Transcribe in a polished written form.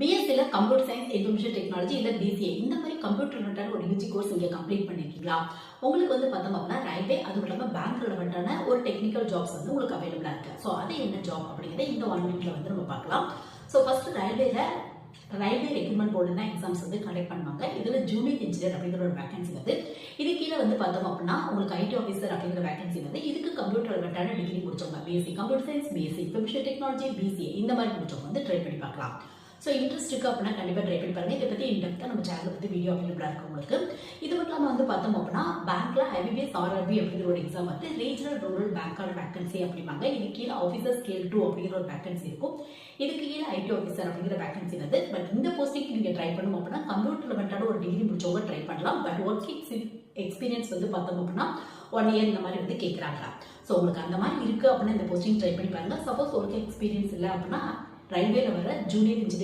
பிஎஸ்சில computer science information technology இல்ல PCA இந்த மாதிரி கம்ப்யூட்டர் ரிலேட்டட் ஒரு யூஜி கோர்ஸ் இங்க கம்ப்ளீட் பண்ணிருக்கீங்களா? உங்களுக்கு வந்து பார்த்தோம் அப்படின்னா ரயில்வே அதுவும் இல்லாம பேங்க் ரிலேட்டடான ஒரு டெக்னிக்கல் ஜாப்ஸ் வந்து உங்களுக்கு அவைலபிளா இருக்கு. ஸோ அது என்ன ஜாப் அப்படிங்கிறத இந்த 1 வீக்ல வந்து நம்ம பார்க்கலாம். So first railway recruitment board தான் எக்ஸாம்ஸ் வந்து கண்டக்ட் பண்ணுவாங்க. இதுல ஜூனியர் இன்ஜினியர் அப்படிங்கிற ஒரு வேகன்சி வந்து இது கீழே வந்து பார்த்தோம் அப்படின்னா உங்களுக்கு ஐடி ஆஃபீஸர் அப்படிங்கிற வேகன்சி வந்து இதுக்கு கம்ப்யூட்டர் ரிலேட்டடான டிகிரி முடிச்சவங்க BSc computer science, BSc information technology, BCA இந்த மாதிரி முடிச்சவங்க வந்து ட்ரை பண்ணி பார்க்கலாம். ஸோ இன்ட்ரெஸ்ட் இருக்கு அப்படின்னா கண்டிப்பாக ட்ரை பண்ணி பாருங்க. இதை பற்றி இன்டெப்த்தாக நம்ம சேனலை பற்றி வீடியோ அவைலபிளாக இருக்கு உங்களுக்கு. இது மட்டும் இல்லாமல் வந்து பார்த்தோம் அப்படின்னா பேங்க்ல ஐபிபிஎஸ் ஆர்ஆர்பி அப்படிங்கிற ஒரு எக்ஸாம் வந்து ரீஜனல் ரூரல் பேங்கான வேகன்சி அப்படிம்பாங்க. இது கீழே ஆஃபீஸர் ஸ்கேல் 2 அப்படிங்கிற ஒரு வேகன்சி இருக்கும். இதுக்கு கீழே ஐடி ஆஃபீஸர் அப்படிங்கிற வேகன்சி வந்து பட் இந்த போஸ்டிங்க்கு நீங்கள் ட்ரை பண்ணணும் அப்படின்னா கம்ப்யூட்டர் ரிலேட்டடான ஒரு டிகிரி முடிச்சவங்க ட்ரை பண்ணலாம். பட் ஒர்க்கிங் எக்ஸ்பீரியன்ஸ் வந்து பார்த்தோம் அப்படின்னா 1 இயர் இந்த மாதிரி வந்து கேட்குறாங்க. ஸோ உங்களுக்கு அந்த மாதிரி இருக்கு அப்படின்னா இந்த போஸ்டிங் ட்ரை பண்ணி பாருங்க. சப்போஸ் ஒர்க் எக்ஸ்பீரியன்ஸ் இல்லை அப்படின்னா ரயில்வேல வர ஜூனியர் இன்ஜினியர்